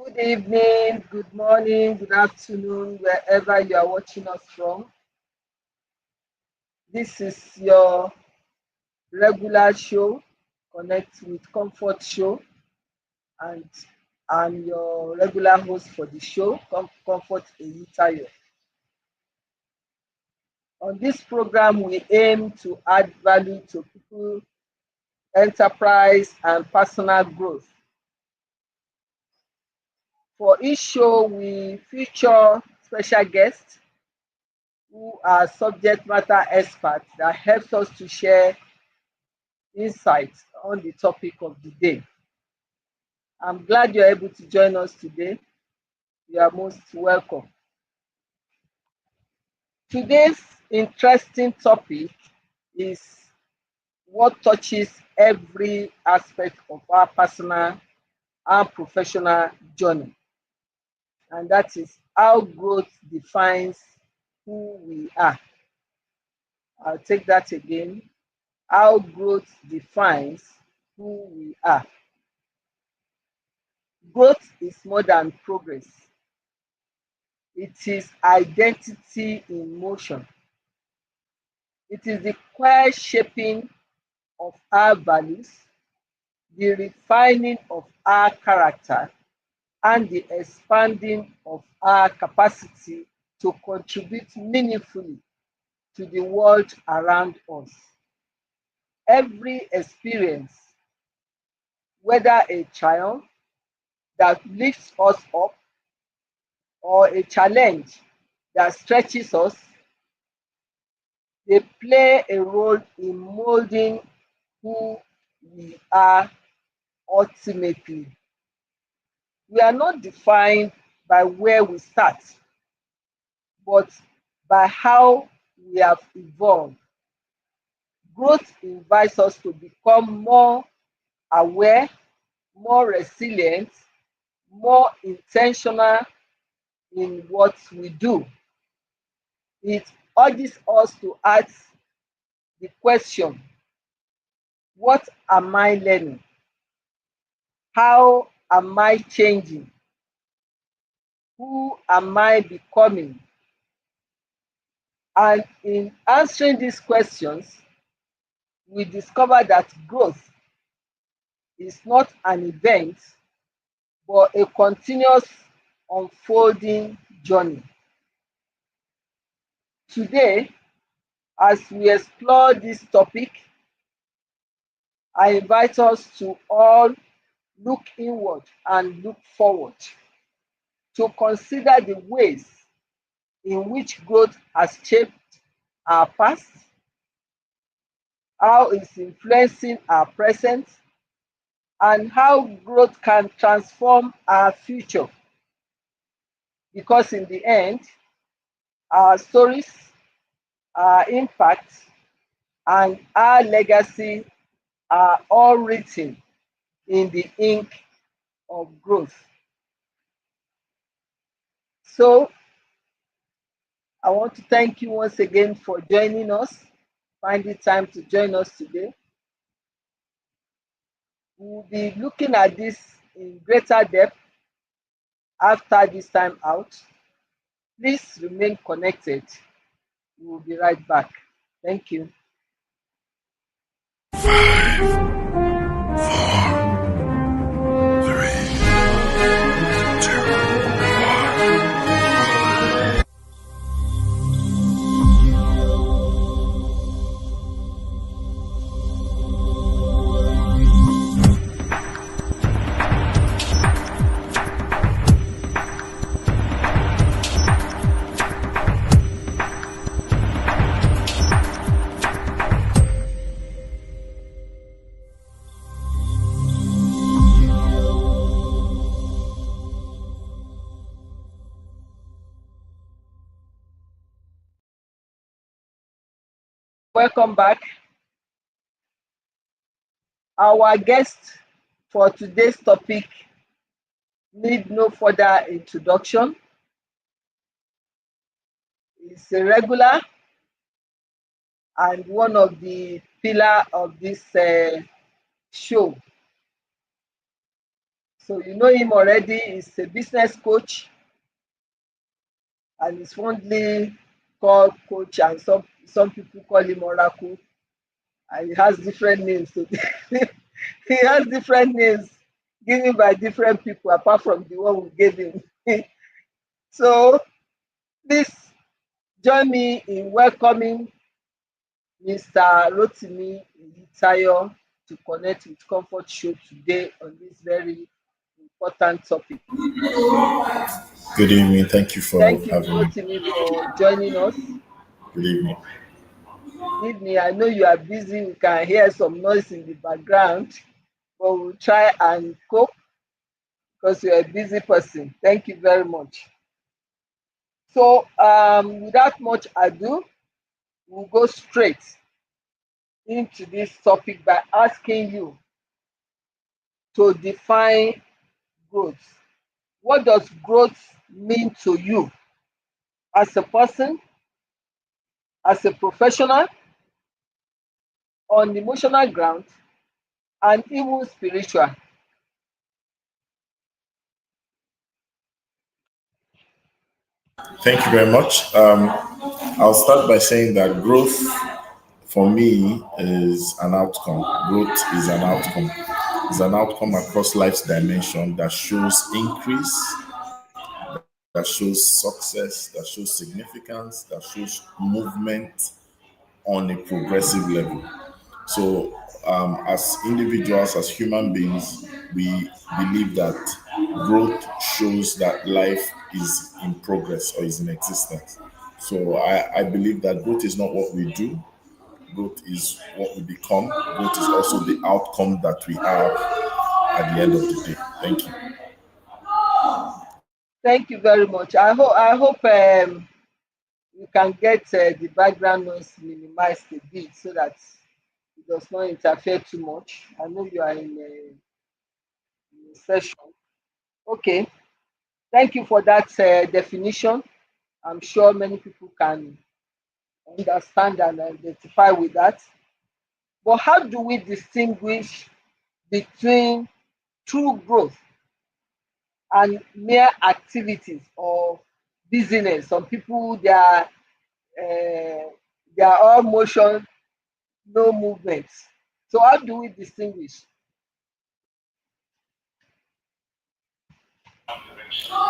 Good evening, good morning, good afternoon, wherever you are watching us from. This is your regular show, Connect with Comfort show, and I'm your regular host for the show, Comfort Eyitayo. On this program, we aim to add value to people, enterprise, and personal growth. For each show, we feature special guests who are subject matter experts that helps us to share insights on the topic of the day. I'm glad you're able to join us today. You are most welcome. Today's interesting topic is what touches every aspect of our personal and professional journey, and that is how growth defines who we are. I'll take that again. How growth defines who we are. Growth is more than progress. It is identity in motion. It is the quiet shaping of our values, the refining of our character, and the expanding of our capacity to contribute meaningfully to the world around us. Every experience, whether a triumph that lifts us up or a challenge that stretches us, they play a role in molding who we are ultimately. We are not defined by where we start, but by how we have evolved. Growth invites us to become more aware, more resilient, more intentional in what we do. It urges us to ask the question, what am I learning? How am I changing? Who am I becoming? And in answering these questions, we discover that growth is not an event, but a continuous unfolding journey. Today, as we explore this topic, I invite us to all look inward and look forward to consider the ways in which growth has shaped our past, how it's influencing our present, and how growth can transform our future. Because in the end, our stories, our impact, and our legacy are all written in the ink of growth. So, I want to thank you once again for joining us, finding time to join us today. We'll be looking at this in greater depth after this time out. Please remain connected. We'll be right back. Thank you. Welcome back. Our guest for today's topic need no further introduction. He's a regular and one of the pillar of this show. So you know him already. He's a business coach and he's fondly called coach, and some people call him Oracle. And he has different names. So he has different names given by different people apart from the one we gave him. So please join me in welcoming Mr. Rotimi Tayo to connect with Comfort Show today on this very important topic. Good evening. Thank you for Thank you, having me. Rotimi, for joining us. Good evening. Good evening. I know you are busy. We can hear some noise in the background, but we'll try and cope because you're a busy person. Thank you very much. So, without much ado, we'll go straight into this topic by asking you to define growth. What does growth mean to you as a person, as a professional, on emotional ground, and even spiritual? Thank you very much. I'll start by saying that growth for me is an outcome. Growth is an outcome. It's an outcome across life's dimension that shows increase, that shows success, that shows significance, that shows movement on a progressive level. So, as individuals, as human beings, we believe that growth shows that life is in progress or is in existence. So, I believe that growth is not what we do, growth is what we become, growth is also the outcome that we have at the end of the day. Thank you. Thank you very much. I hope you can get the background noise minimized a bit so that it does not interfere too much. I know you are in a session. Okay. Thank you for that definition. I'm sure many people can understand and identify with that. But how do we distinguish between true growth and mere activities or business? Some people they are all motion, no movement. So how do we distinguish?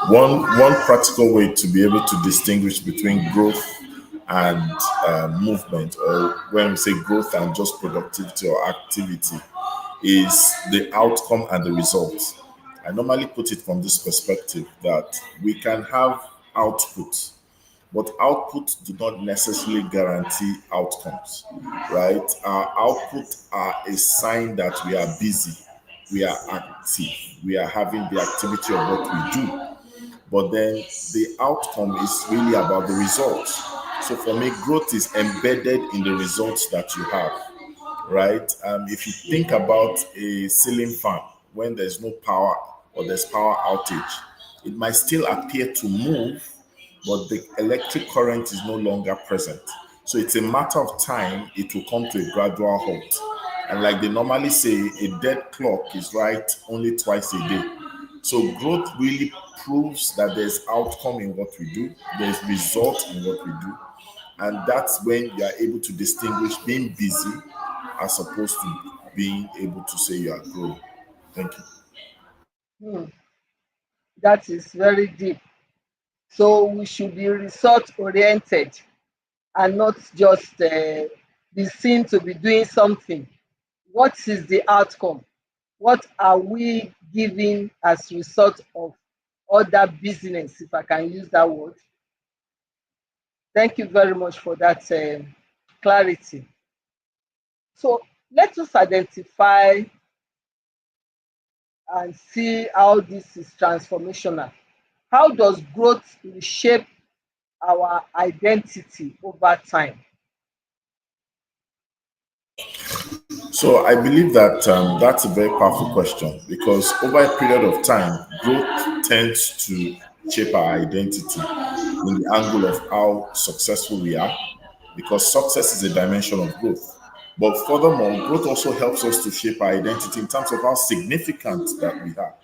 One practical way to be able to distinguish between growth and movement, or when we say growth and just productivity or activity, is the outcome and the results. I normally put it from this perspective that we can have output, but output do not necessarily guarantee outcomes, right? Our output are a sign that we are busy, we are active, we are having the activity of what we do, but then the outcome is really about the results. So for me, growth is embedded in the results that you have, right? If you think about a ceiling fan, when there's no power or there's power outage, it might still appear to move, but the electric current is no longer present. So it's a matter of time, it will come to a gradual halt. And like they normally say, a dead clock is right only twice a day. So growth really proves that there's outcome in what we do, there's result in what we do. And that's when you are able to distinguish being busy as opposed to being able to say you are growing. Thank you. Hmm, that is very deep. So we should be result oriented and not just be seen to be doing something. What is the outcome? What are we giving as result of other business, if I can use that word? Thank you very much for that clarity. So let us identify and see how this is transformational. How does growth reshape our identity over time? So I believe that that's a very powerful question because over a period of time, growth tends to shape our identity in the angle of how successful we are, because success is a dimension of growth. But furthermore, growth also helps us to shape our identity in terms of how significant that we are.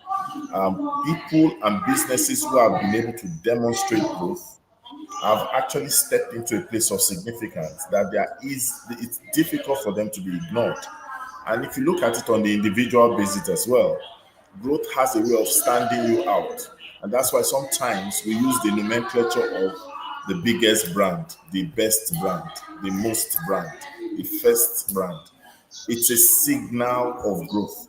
People and businesses who have been able to demonstrate growth have actually stepped into a place of significance that it's difficult for them to be ignored. And if you look at it on the individual basis as well, growth has a way of standing you out. And that's why sometimes we use the nomenclature of the biggest brand, the best brand, the most brand, the first brand. It's a signal of growth.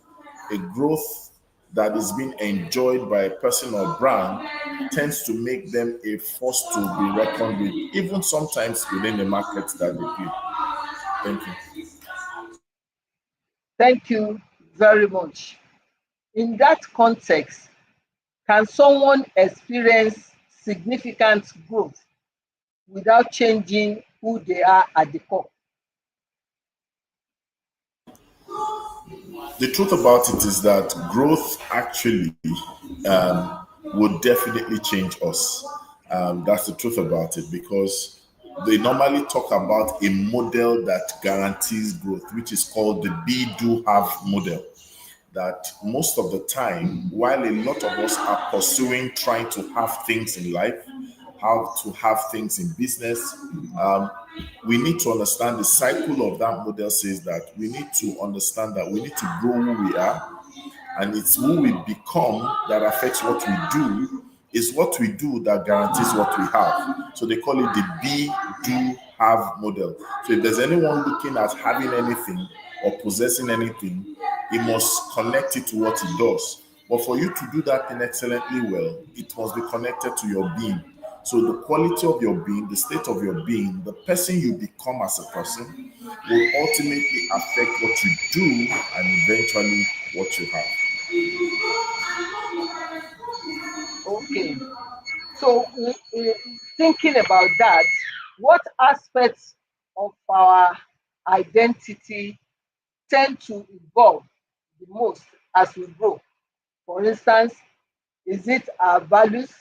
A growth that is being enjoyed by a person or brand tends to make them a force to be reckoned with, even sometimes within the markets that they play. Thank you. Thank you very much. In that context, can someone experience significant growth without changing who they are at the core? The truth about it is that growth actually would definitely change us. That's the truth about it because they normally talk about a model that guarantees growth, which is called the be, do, have model. That most of the time, while a lot of us are pursuing trying to have things in life, how to have things in business, we need to understand the cycle of that model says that we need to understand that we need to grow who we are, and it's who we become that affects what we do. Is what we do that guarantees what we have. So they call it the be, do, have model. So if there's anyone looking at having anything or possessing anything, he must connect it to what he does. But for you to do that thing excellently well, it must be connected to your being. So the quality of your being, the state of your being, the person you become as a person will ultimately affect what you do and eventually what you have. Okay. So, thinking about that, what aspects of our identity tend to evolve the most as we grow? For instance, is it our values,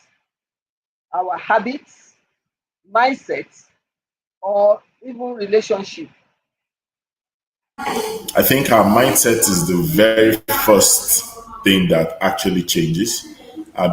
our habits, mindsets, or even relationship? I think our mindset is the very first thing that actually changes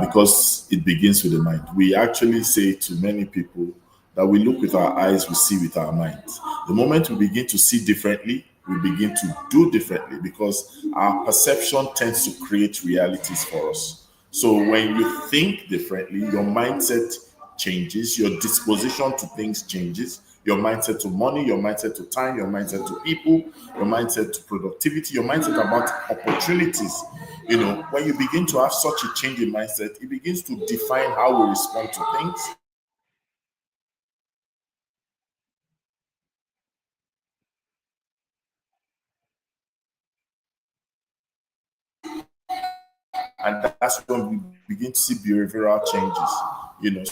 because it begins with the mind. We actually say to many people that we look with our eyes, we see with our minds. The moment we begin to see differently, we begin to do differently because our perception tends to create realities for us. So when you think differently, your mindset changes, your disposition to things changes, your mindset to money, your mindset to time, your mindset to people, your mindset to productivity, your mindset about opportunities. You know, when you begin to have such a change in mindset, it begins to define how we respond to things. And that's when we begin to see behavioral changes. You know,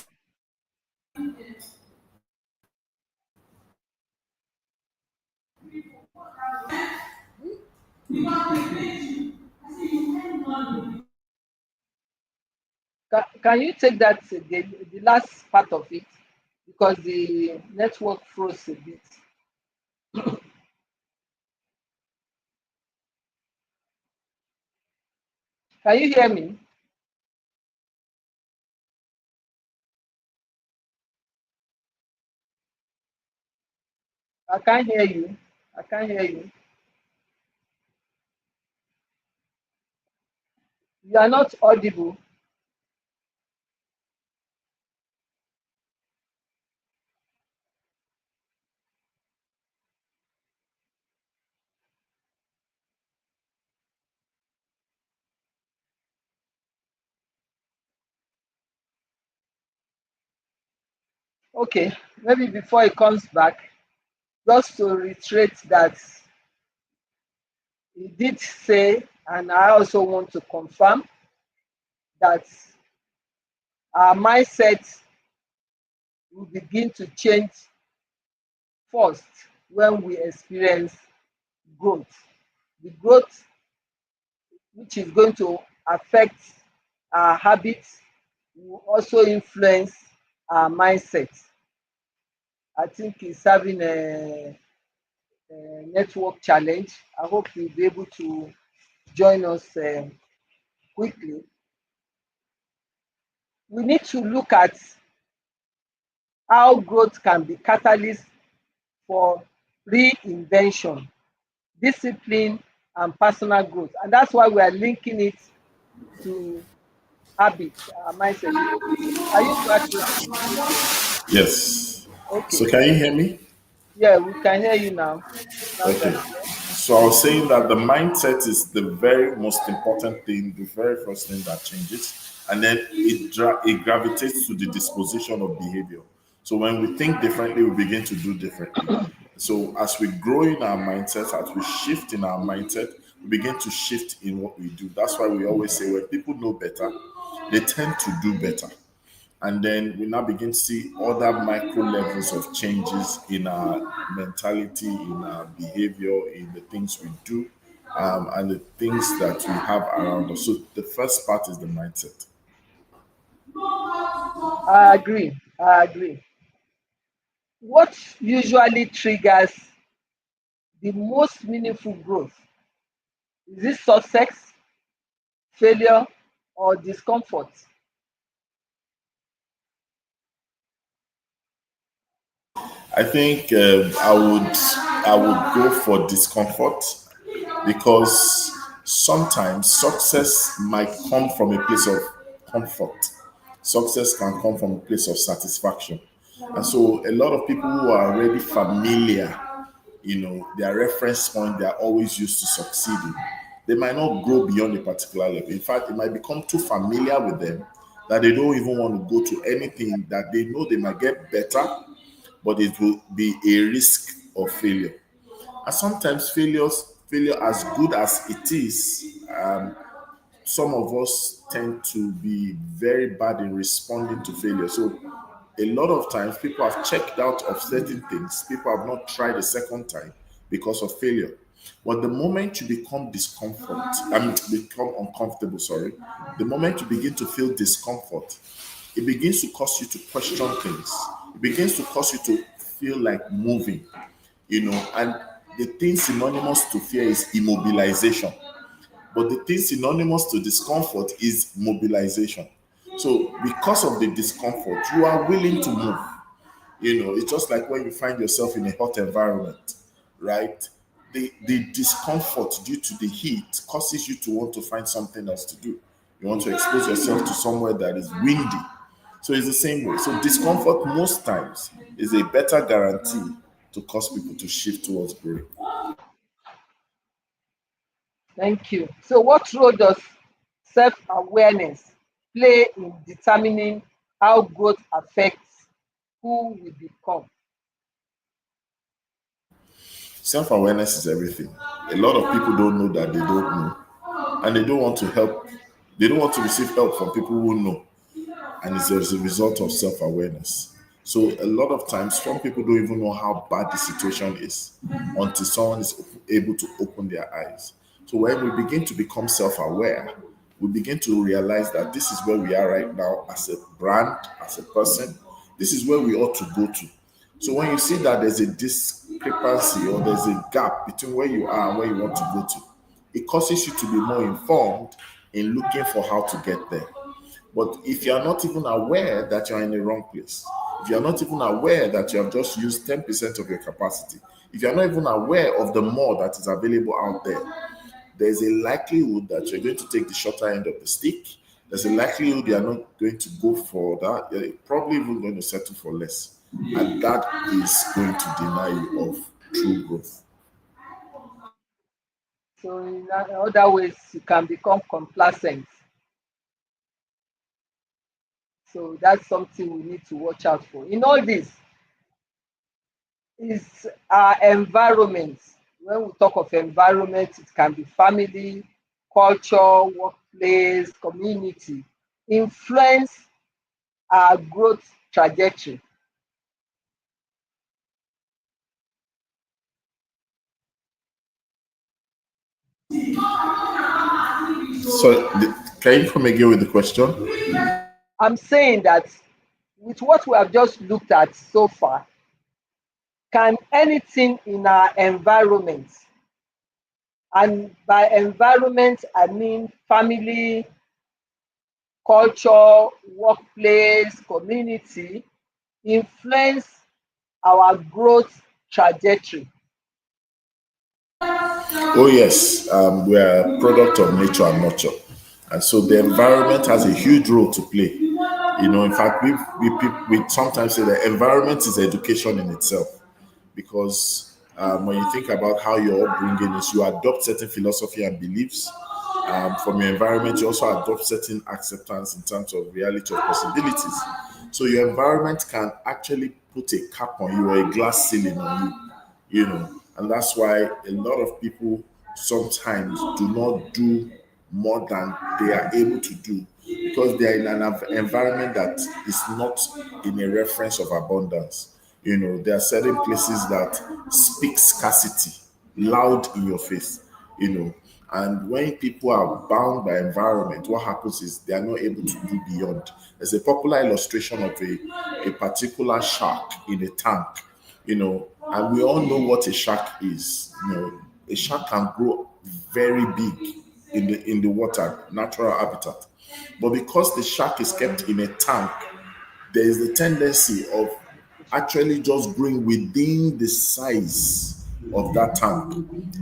Can you take that the last part of it because the network froze a bit? Can you hear me? I can't hear you. I can't hear you. You are not audible. Okay, maybe before it comes back, just to reiterate that he did say, and I also want to confirm that our mindset will begin to change first when we experience growth. The growth which is going to affect our habits will also influence our mindset. I think he's having a network challenge. I hope he'll be able to join us quickly. we need to look at how growth can be catalyst for reinvention, discipline, and personal growth. And that's why we are linking it to habits, mindset. Are you graduating? Yes. So Okay. can you hear me? Yeah, we can hear you now. Loud Okay. and clear. So I was saying that the mindset is the very most important thing, the very first thing that changes, and then it gravitates to the disposition of behavior. So when we think differently, we begin to do differently. So as we grow in our mindset, as we shift in our mindset, we begin to shift in what we do. That's why we always say when people know better, they tend to do better. And then we now begin to see other micro levels of changes in our mentality, in our behavior, in the things we do, and the things that we have around us. So the first part is the mindset. I agree. I agree. What usually triggers the most meaningful growth? Is it success, failure, or discomfort? I think I would go for discomfort because sometimes success might come from a place of comfort. Success can come from a place of satisfaction. And so a lot of people who are already familiar, their reference point, they are always used to succeeding. They might not grow beyond a particular level. In fact, it might become too familiar with them that they don't even want to go to anything that they know they might get better, but it will be a risk of failure. And sometimes failure as good as it is, some of us tend to be very bad in responding to failure. So a lot of times people have checked out of certain things. People have not tried a second time because of failure. But the moment you become become uncomfortable, sorry, the moment you begin to feel discomfort, it begins to cause you to question things. It begins to cause you to feel like moving, and the thing synonymous to fear is immobilization. But the thing synonymous to discomfort is mobilization. So because of the discomfort, you are willing to move. It's just like when you find yourself in a hot environment, right? The discomfort due to the heat causes you to want to find something else to do. You want to expose yourself to somewhere that is windy. So it's the same way. So discomfort most times is a better guarantee to cause people to shift towards growth. Thank you. So, what role does self awareness play in determining how growth affects who we become? Self-awareness is everything. A lot of people don't know that they don't know, and they don't want to help. They don't want to receive help from people who know, and it's as a result of self-awareness. So a lot of times, some people don't even know how bad the situation is until someone is able to open their eyes. So when we begin to become self-aware, we begin to realize that this is where we are right now as a brand, as a person. This is where we ought to go to. So when you see that there's a discrepancy or there's a gap between where you are and where you want to go to, it causes you to be more informed in looking for how to get there. But if you are not even aware that you are in the wrong place, if you are not even aware that you have just used 10% of your capacity, if you are not even aware of the more that is available out there, there's a likelihood that you're going to take the shorter end of the stick. There's a likelihood you're not going to go for that. You're probably even going to settle for less. And that is going to deny you of true growth. So, in other ways, you can become complacent. So, that's something we need to watch out for. In all this, is our environment. When we talk of environment, it can be family, culture, workplace, community, influence our growth trajectory. So, can you come again with the question? I'm saying that with what we have just looked at so far, can anything in our environment, and by environment I mean family, culture, workplace, community influence our growth trajectory. Oh yes, we are a product of nature and nurture, and so the environment has a huge role to play. In fact, we sometimes say the environment is education in itself, because when you think about how your upbringing is, you adopt certain philosophy and beliefs from your environment. You also adopt certain acceptance in terms of reality of possibilities. So your environment can actually put a cap on you or a glass ceiling on you, and that's why a lot of people sometimes do not do more than they are able to do, because they are in an environment that is not in a reference of abundance. There are certain places that speak scarcity loud in your face. And when people are bound by environment, what happens is they are not able to do beyond. There's a popular illustration of a particular shark in a tank, and we all know what a shark is. A shark can grow very big in the water, natural habitat. But because the shark is kept in a tank, there is the tendency of actually just growing within the size of that tank.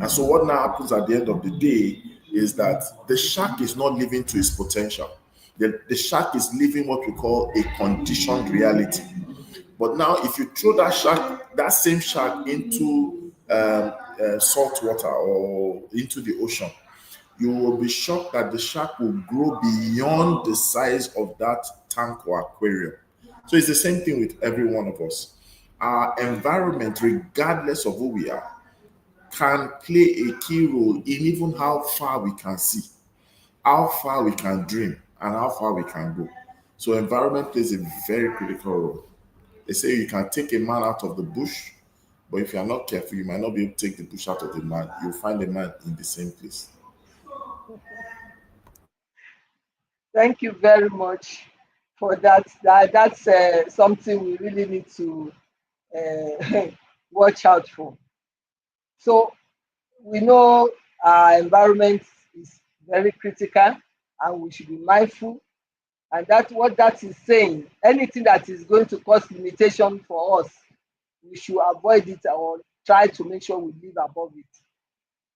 And so what now happens at the end of the day is that the shark is not living to its potential. The shark is living what we call a conditioned reality. But now, if you throw that same shark into salt water or into the ocean, you will be shocked that the shark will grow beyond the size of that tank or aquarium. So it's the same thing with every one of us. Our environment, regardless of who we are, can play a key role in even how far we can see, how far we can dream, and how far we can go. So environment plays a very critical role. They say you can take a man out of the bush, but if you are not careful, you might not be able to take the bush out of the man. You'll find the man in the same place. Thank you very much for that. That's something we really need to watch out for. So we know our environment is very critical and we should be mindful. And that's what that is saying. Anything that is going to cause limitation for us, we should avoid it or try to make sure we live above it.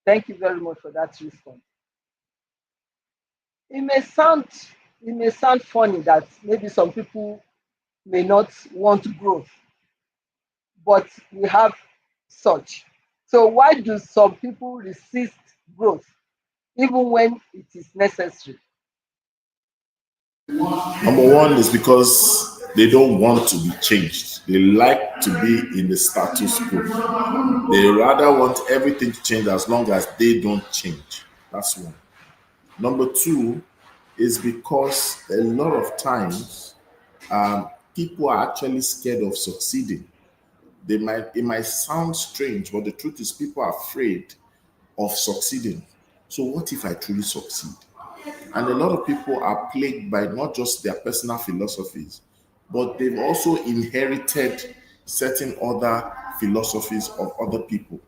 Thank you very much for that response. It may sound it may sound funny that maybe some people may not want growth, but we have such. So why do some people resist growth even when it is necessary? Number one is because they don't want to be changed. They like to be in the status quo. They rather want everything to change as long as they don't change. That's one. Number two is because a lot of times people are actually scared of succeeding. It might sound strange, but the truth is people are afraid of succeeding. So what if I truly succeed? And a lot of people are plagued by not just their personal philosophies, but they've also inherited certain other philosophies of other people.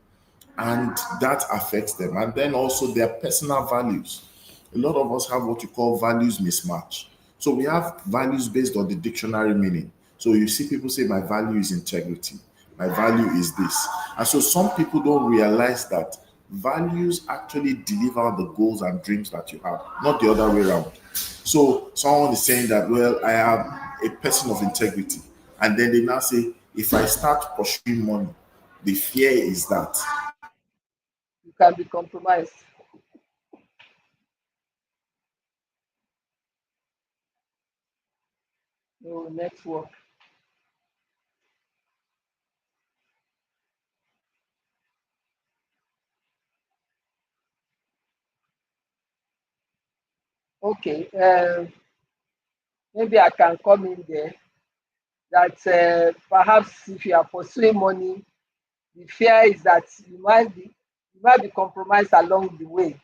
And that affects them. And then also their personal values. A lot of us have what you call values mismatch. So we have values based on the dictionary meaning. So you see people say, my value is integrity, my value is this. And so some people don't realize that values actually deliver the goals and dreams that you have, not the other way around. So someone is saying that, well, I am a person of integrity. And then they now say, if I start pursuing money, the fear is that You can be compromised. No network. Okay. Maybe I can come in there. That perhaps if you are pursuing money, the fear is that you might be compromised along the way.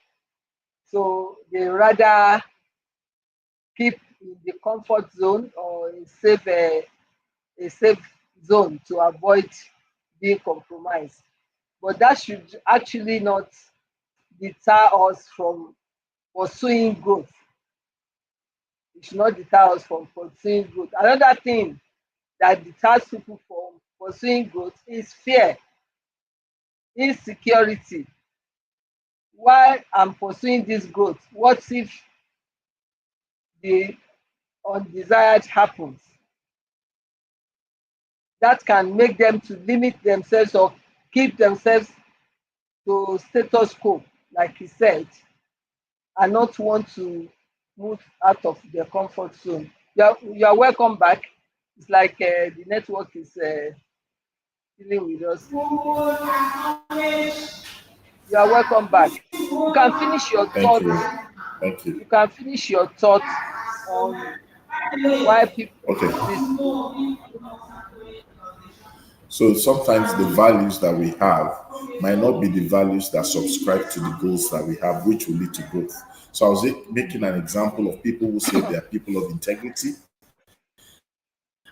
So they rather keep in the comfort zone or a safe zone to avoid being compromised. But that should actually not deter us from pursuing growth. It it should not deter us from pursuing growth. Another thing that deters people from pursuing growth is fear, insecurity. Why I'm pursuing this growth? What if the undesired happens? That can make them to limit themselves or keep themselves to status quo, like he said, and not want to move out of their comfort zone. You are welcome back. It's like the network is dealing with us. You are welcome back. You can finish your Thank you. thoughts. Thank you. You can finish your thoughts on why people Okay. resist growth. So sometimes the values that we have might not be the values that subscribe to the goals that we have, which will lead to growth. So I was making an example of people who say they are people of integrity,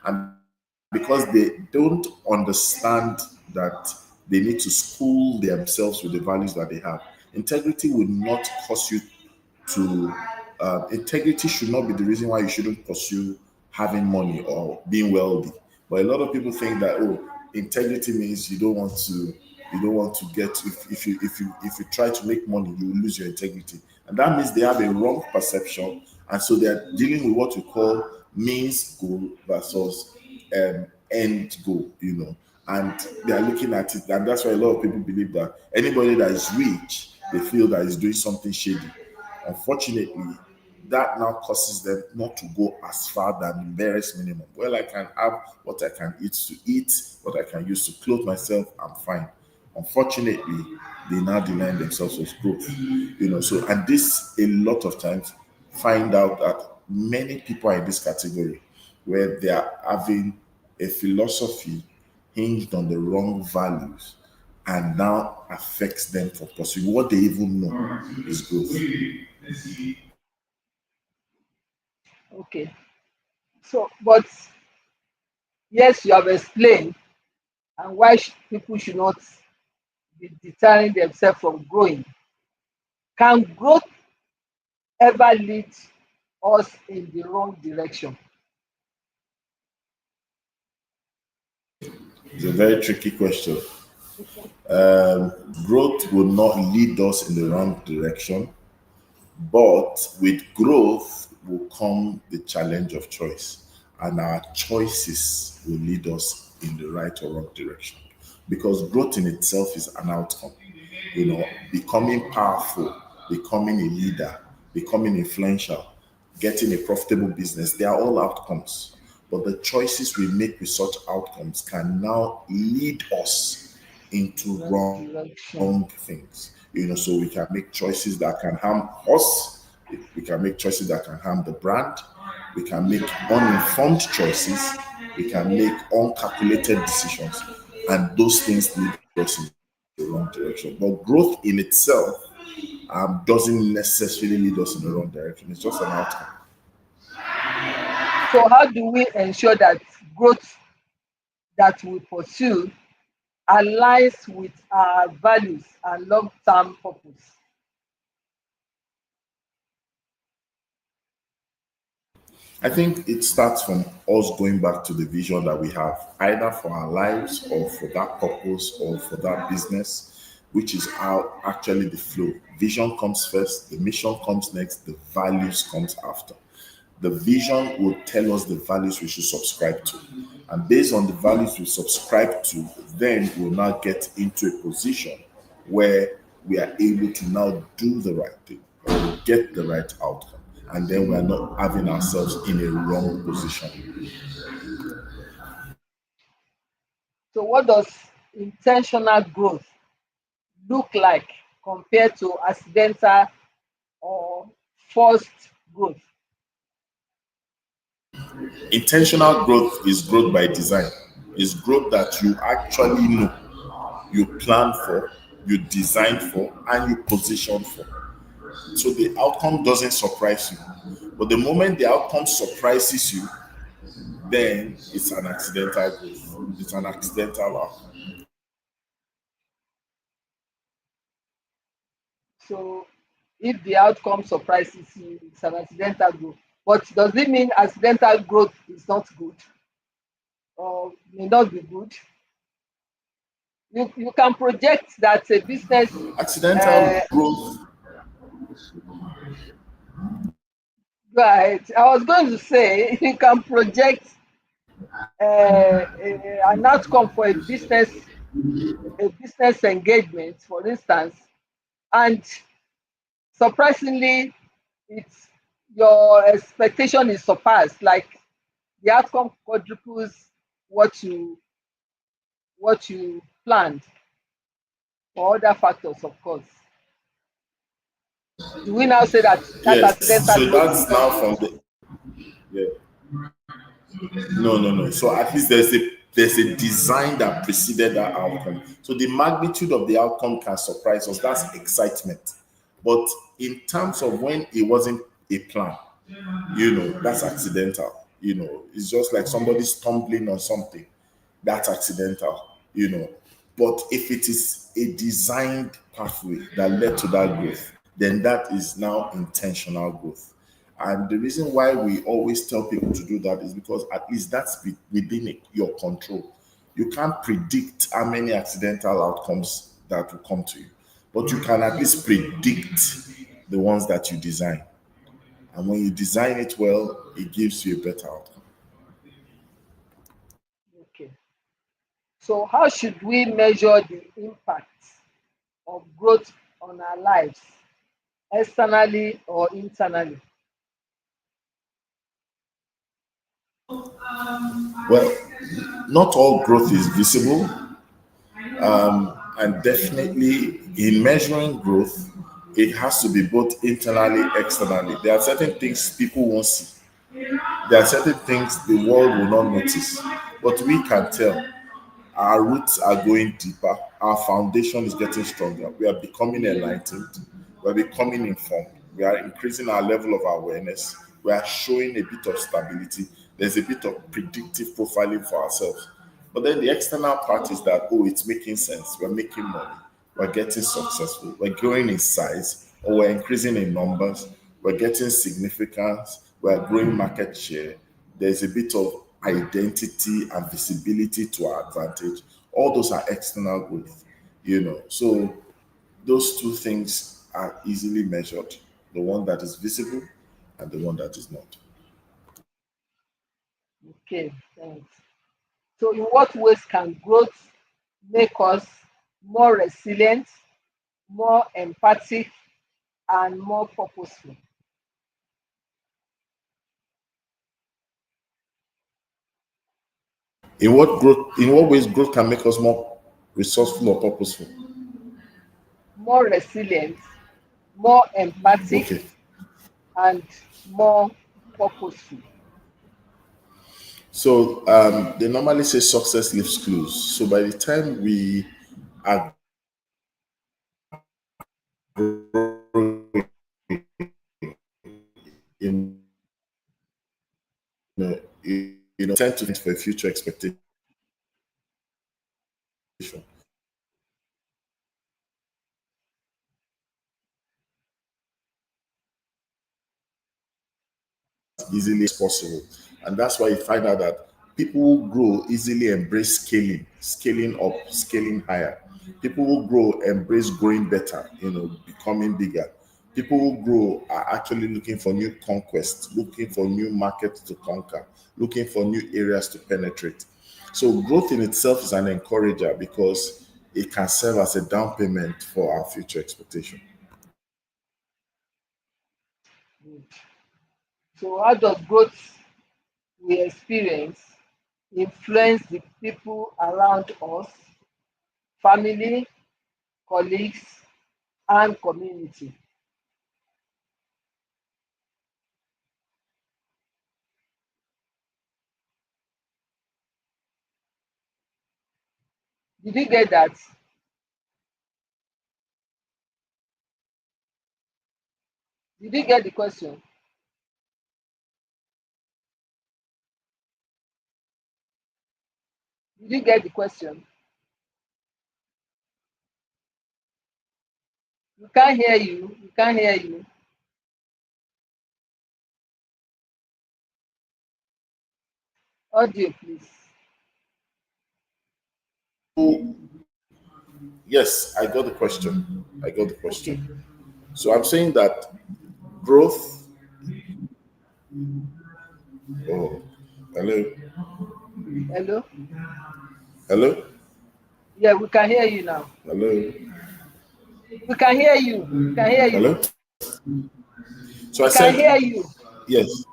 and because they don't understand that they need to school themselves with the values that they have. Integrity will not cause you to integrity should not be the reason why you shouldn't pursue having money or being wealthy. But a lot of people think that, oh, integrity means you don't want to get, if you try to make money, you will lose your integrity, and that means they have a wrong perception, and so they are dealing with what we call means goal versus end goal, and they are looking at it, and that's why a lot of people believe that anybody that is rich, they feel that is doing something shady. Unfortunately, that now causes them not to go as far than the barest minimum. Well, I can have what I can eat, what I can use to clothe myself, I'm fine. Unfortunately, they now deny themselves of growth. So, and this a lot of times find out that many people are in this category where they are having a philosophy hinged on the wrong values and now affects them for pursuing what they even know is growth. Okay. So, but yes, you have explained and why people should not be deterring themselves from growing. Can growth ever lead us in the wrong direction? It's a very tricky question. Growth will not lead us in the wrong direction, but with growth will come the challenge of choice, and our choices will lead us in the right or wrong direction. Because growth in itself is an outcome. Becoming powerful, becoming a leader, becoming influential, getting a profitable business, they are all outcomes. But the choices we make with such outcomes can now lead us into Wrong wrong direction. things. So we can make choices that can harm us. We can make choices that can harm the brand. We can make uninformed choices. We can make uncalculated decisions. And those things lead us in the wrong direction. But growth in itself doesn't necessarily lead us in the wrong direction. It's just an outcome. So, how do we ensure that growth that we pursue aligns with our values and long-term purpose? I think it starts from us going back to the vision that we have, either for our lives or for that purpose or for that business, which is how actually the flow. Vision comes first, the mission comes next, the values comes after. The vision will tell us the values we should subscribe to. And based on the values we subscribe to, then we'll now get into a position where we are able to now do the right thing or get the right outcome. And then we're not having ourselves in a wrong position. So, what does intentional growth look like compared to accidental or forced growth? Intentional growth is growth by design. It's growth that you actually know, you plan for, you design for, and you position for. So the outcome doesn't surprise you. But the moment the outcome surprises you, then it's an accidental growth. It's an accidental outcome. So, if the outcome surprises you, it's an accidental growth. But does it mean accidental growth is not good or may not be good? You can project that a business. Accidental Uh, growth. right. I was going to say you can project an outcome for a business engagement, for instance, and surprisingly, it's your expectation is surpassed. Like the outcome quadruples what you planned for other factors, of course. Do we now say that that Yes. accidental So growth is that's not now good? from the, yeah. No, no, no. So at least there's a design that preceded that outcome. So the magnitude of the outcome can surprise us. That's excitement. But in terms of when it wasn't a plan, that's accidental. It's just like somebody stumbling on something. That's accidental. But if it is a designed pathway that led to that growth, then that is now intentional growth. And the reason why we always tell people to do that is because at least that's within your control. You can't predict how many accidental outcomes that will come to you, but you can at least predict the ones that you design. And when you design it well, it gives you a better outcome. Okay. So how should we measure the impact of growth on our lives, externally or internally? Well, not all growth is visible, and definitely in measuring growth, it has to be both internally, externally. There are certain things people won't see. There are certain things the world will not notice, but we can tell. Our roots are going deeper. Our foundation is getting stronger. We are becoming enlightened. We are becoming informed. We are increasing our level of awareness. We are showing a bit of stability. There's a bit of predictive profiling for ourselves. But then the external part is that, oh, it's making sense. We're making money. We're getting successful. We're growing in size, or we're increasing in numbers. We're getting significance. We're growing market share. There's a bit of identity and visibility to our advantage. All those are external growth. So those two things are easily measured, the one that is visible and the one that is not. Okay, thanks. So in what ways can growth make us more resilient, more empathic, and more purposeful? In what ways growth can make us more resourceful or purposeful? More resilient, more empathic, Okay. and more purposeful. So they normally say success leaves clues. So by the time we are growing in tend to for a future expectation easily as possible. And that's why you find out that people who grow easily embrace scaling up, scaling higher. People who grow embrace growing better, becoming bigger. People who grow are actually looking for new conquests, looking for new markets to conquer, looking for new areas to penetrate. So growth in itself is an encourager because it can serve as a down payment for our future expectation. So how does growth we experience influence the people around us, family, colleagues, and community? Did you get that? Did you get the question? Did you get the question? We can't hear you. We can't hear you. Audio, please. So, yes, I got the question. I got the Okay. question. So I'm saying that growth. Oh, hello, Hello? hello, Yeah, we can hear you now. hello, We can hear you. We can hear you. hello. So I We can said hear you. yes,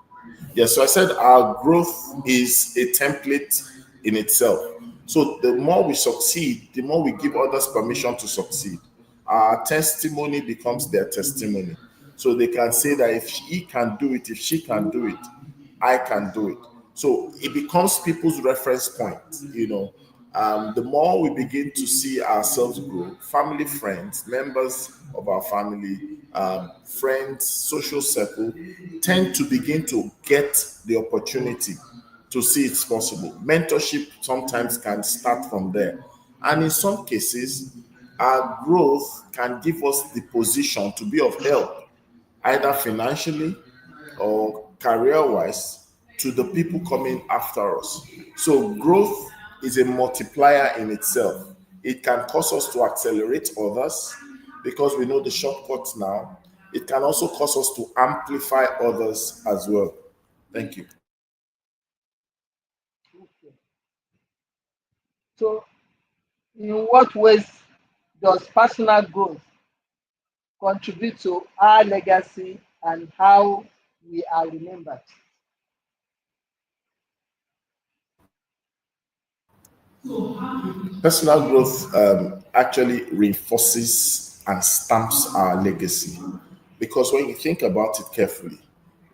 yes. So I said our growth is a template in itself. So the more we succeed, the more we give others permission to succeed. Our testimony becomes their testimony. So they can say that if he can do it, if she can do it, I can do it. So it becomes people's reference point. The more we begin to see ourselves grow, family, friends, members of our family, friends, social circle tend to begin to get the opportunity to see it's possible. Mentorship sometimes can start from there. And in some cases, our growth can give us the position to be of help, either financially or career wise, to the people coming after us. So, growth is a multiplier in itself. It can cause us to accelerate others because we know the shortcuts now. It can also cause us to amplify others as well. Thank you. Okay. So, in what ways does personal growth contribute to our legacy and how we are remembered? Personal growth actually reinforces and stamps our legacy. Because when you think about it carefully,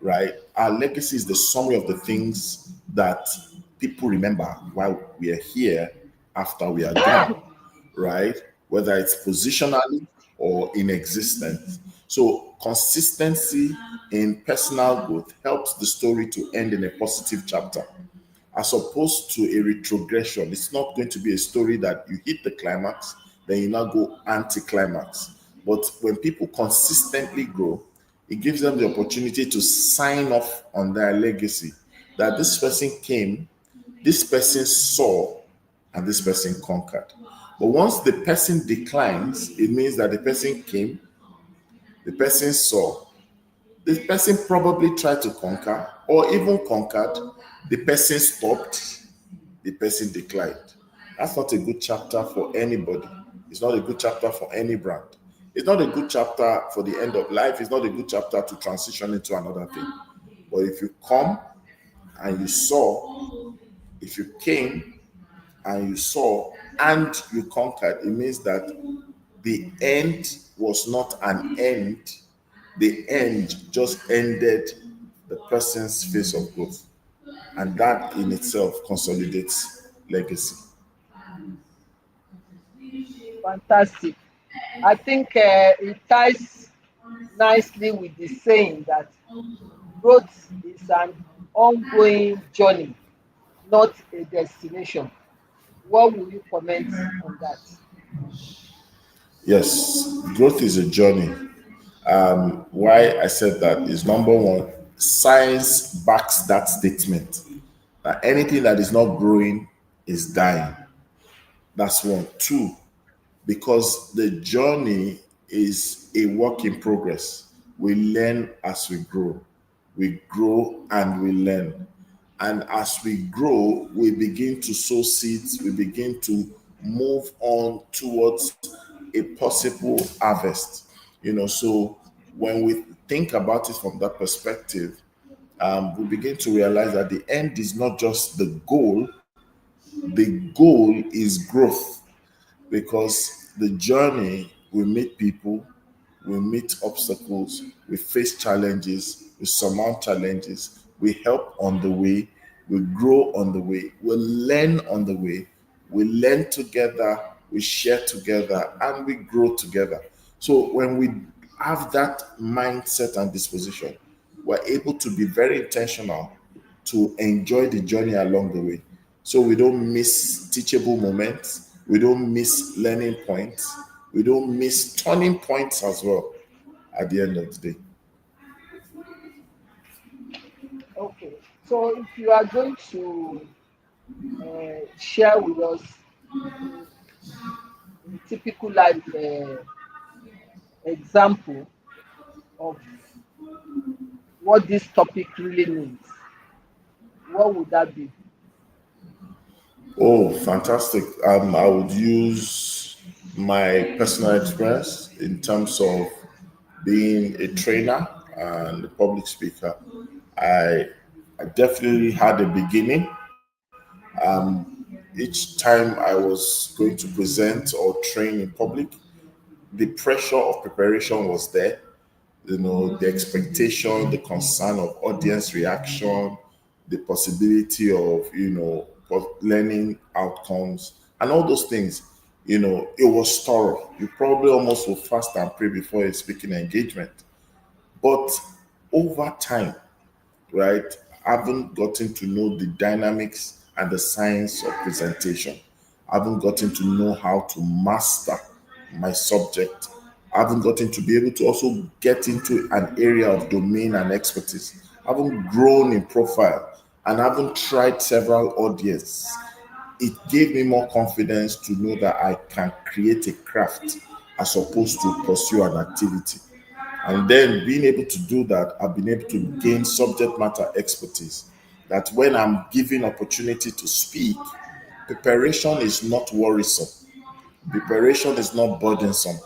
right, our legacy is the summary of the things that people remember while we are here after we are gone, right? Whether it's positionally or in existence. So, consistency in personal growth helps the story to end in a positive chapter as opposed to a retrogression. It's not going to be a story that you hit the climax, then you now go anti-climax. But when people consistently grow, it gives them the opportunity to sign off on their legacy. That this person came, this person saw, and this person conquered. But once the person declines, it means that the person came, the person saw, the person probably tried to conquer, or even conquered, the person stopped, the person declined. That's not a good chapter for anybody. It's not a good chapter for any brand. It's not a good chapter for the end of life. It's not a good chapter to transition into another thing. But if you come and you saw, if you came and you saw and you conquered, it means that the end was not an end. The end just ended the person's phase of growth. And that in itself consolidates legacy. Fantastic. I think it ties nicely with the saying that growth is an ongoing journey, not a destination. What will you comment on that? Yes, growth is a journey. Why I said that is number one, science backs that statement that anything that is not growing is dying. That's one. Two, because the journey is a work in progress. We learn as we grow. We grow and we learn. And as we grow, we begin to sow seeds, we begin to move on towards a possible harvest. So when we think about it from that perspective, we begin to realize that the end is not just the goal is growth because the journey we meet people, we meet obstacles, we face challenges, we surmount challenges, we help on the way, we grow on the way, we learn on the way, we learn together, we share together, and we grow together. So when we have that mindset and disposition, we're able to be very intentional to enjoy the journey along the way. So we don't miss teachable moments, we don't miss learning points, we don't miss turning points as well at the end of the day. Okay. So if you are going to share with us a typical life example of what this topic really means, what would that be? Oh, fantastic. I would use my personal experience in terms of being a trainer and a public speaker. I, I definitely had a beginning. Each time I was going to present or train in public, the pressure of preparation was there. You know, the expectation, the concern of audience reaction, the possibility of, learning outcomes and all those things. It was thorough. You probably almost will fast and pray before a speaking engagement. But over time, right, I haven't gotten to know the dynamics and the science of presentation. I haven't gotten to know how to master my subject. I haven't gotten to be able to also get into an area of domain and expertise. I haven't grown in profile and I haven't tried several audiences. It gave me more confidence to know that I can create a craft as opposed to pursue an activity. And then being able to do that, I've been able to gain subject matter expertise. That when I'm given opportunity to speak, preparation is not worrisome. Preparation is not burdensome.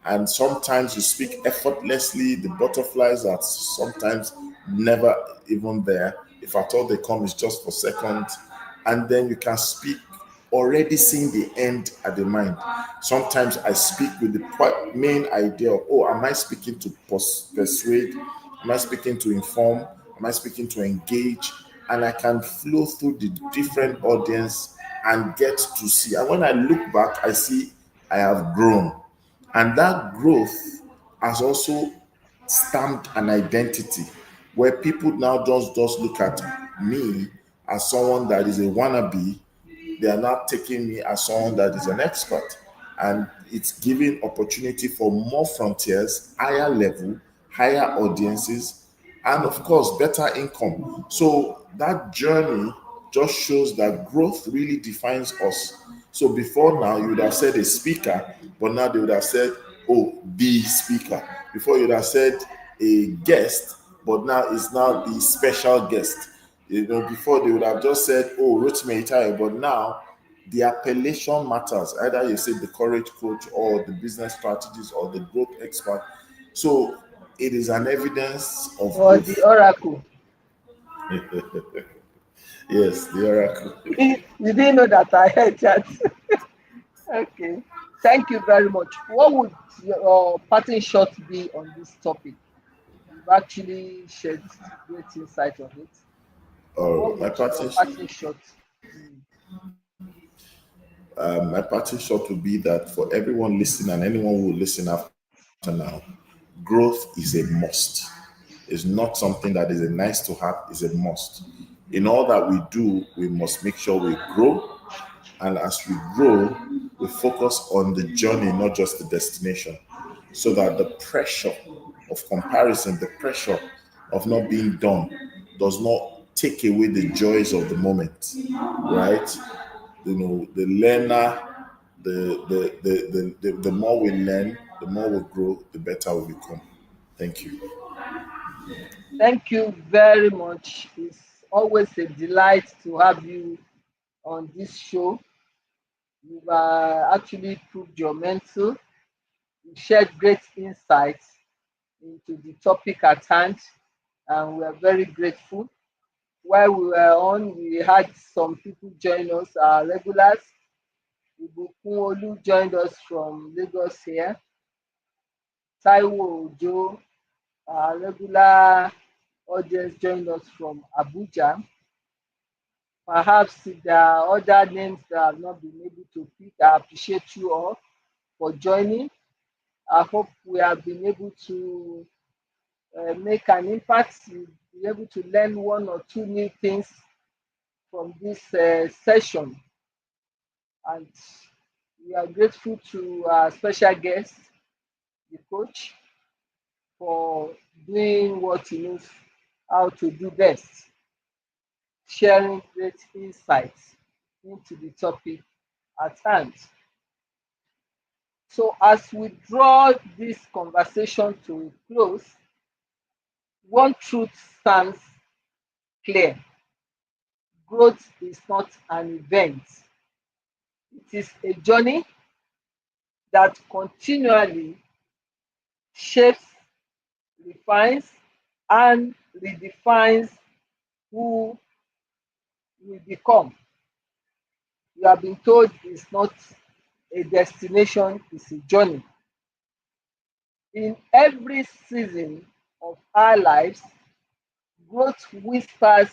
And sometimes you speak effortlessly. The butterflies are sometimes never even there. If at all they come, it's just for seconds. And then you can speak already seeing the end at the mind. Sometimes I speak with the main idea of, oh, am I speaking to persuade? Am I speaking to inform? Am I speaking to engage? And I can flow through the different audience and get to see. And when I look back, I see I have grown. And that growth has also stamped an identity where people now just look at me as someone that is a wannabe. They are not taking me as someone that is an expert. And it's giving opportunity for more frontiers, higher level, higher audiences, and of course, better income. So that journey just shows that growth really defines us. So before now, you would have said a speaker, but now they would have said, oh, the speaker. Before you would have said a guest, but now it's now the special guest. Before they would have just said, oh, Rotimi Itayo, but now the appellation matters. Either you say the courage coach or the business strategist or the growth expert. So it is an evidence of Or the growth. oracle? Yes, the oracle. You didn't know that I heard that. Okay. Thank you very much. What would your parting shot be on this topic? You've actually shared great insight on it. What My would your parting, parting shot be? my parting shot would be that for everyone listening and anyone who will listen after now, growth is a must. It's not something that is a nice to have, it's a must. In all that we do, we must make sure we grow. And as we grow, we focus on the journey, not just the destination. So that the pressure of comparison, the pressure of not being done, does not take away the joys of the moment, right? The learner, the more we learn, the more we grow, the better we become. Thank you. Thank you very much. It's always a delight to have you on this show. You've actually proved your mental. You shared great insights into the topic at hand, and we are very grateful. While we were on, we had some people join us, our regulars. Ibukun Olu joined us from Lagos here. Taiwo Ojo, our regular audience, joined us from Abuja. Perhaps if there are other names that I have not been able to pick, I appreciate you all for joining. I hope we have been able to make an impact. You'll be able to learn one or two new things from this session. And we are grateful to our special guest, the coach, for doing what he knows how to do best, sharing great insights. into the topic at hand. So, as we draw this conversation to a close, one truth stands clear: growth is not an event, it is a journey that continually shapes, refines, and redefines who we become. You have been told it's not a destination, it's a journey. In every season of our lives, growth whispers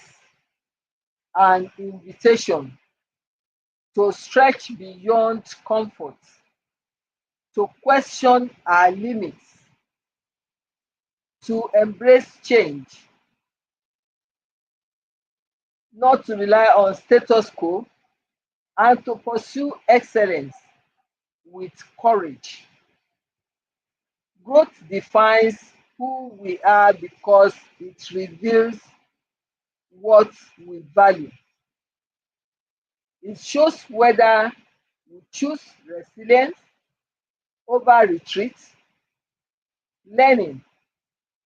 an invitation to stretch beyond comfort, to question our limits, to embrace change, not to rely on status quo, and to pursue excellence with courage. Growth defines who we are because it reveals what we value. It shows whether we choose resilience over retreat, learning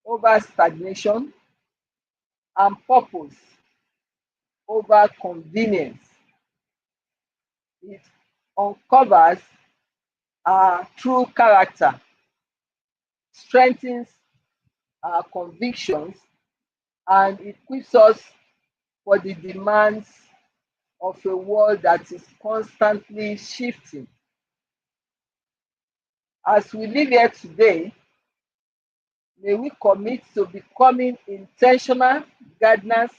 over stagnation, and purpose over convenience. It uncovers our true character, strengthens our convictions, and equips us for the demands of a world that is constantly shifting. As we live here today, may we commit to becoming intentional gardeners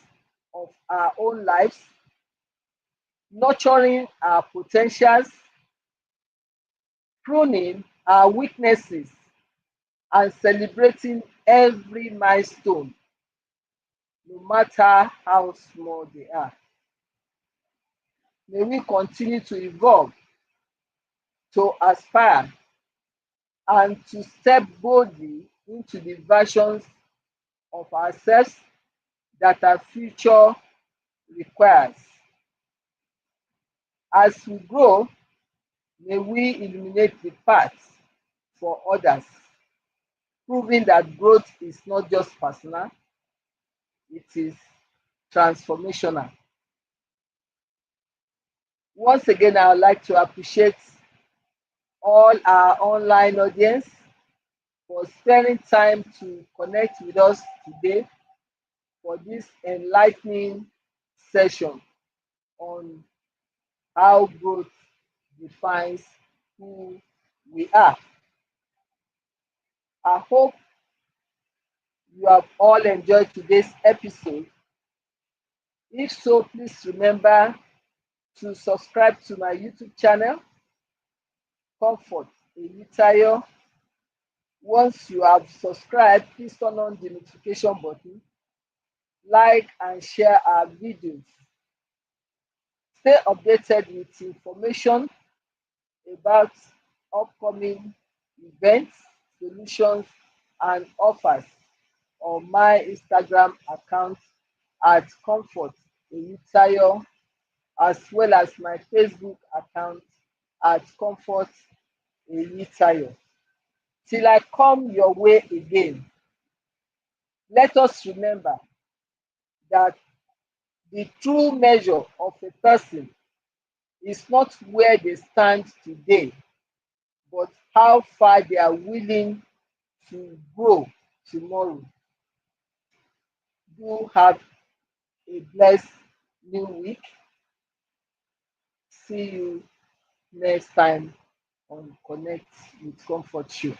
of our own lives, nurturing our potentials, pruning our weaknesses, and celebrating every milestone, no matter how small they are. May we continue to evolve, to aspire, and to step boldly into the versions of ourselves that our future requires. As we grow, may we illuminate the path for others, proving that growth is not just personal, it is transformational. Once again, I would like to appreciate all our online audience for spending time to connect with us today for this enlightening session on how growth defines who we are. I hope you have all enjoyed today's episode. If so, please remember to subscribe to my YouTube channel, Comfort Eyitayo. Once you have subscribed, please turn on the notification button, like and share our videos. Stay updated with information about upcoming events, solutions, and offers on my Instagram account at Comfort Eyitayo, as well as my Facebook account at Comfort Eyitayo. Till I come your way again, let us remember that the true measure of a person is not where they stand today, but how far they are willing to grow tomorrow. Do have a blessed new week. See you next time on Connect with Comfort Show.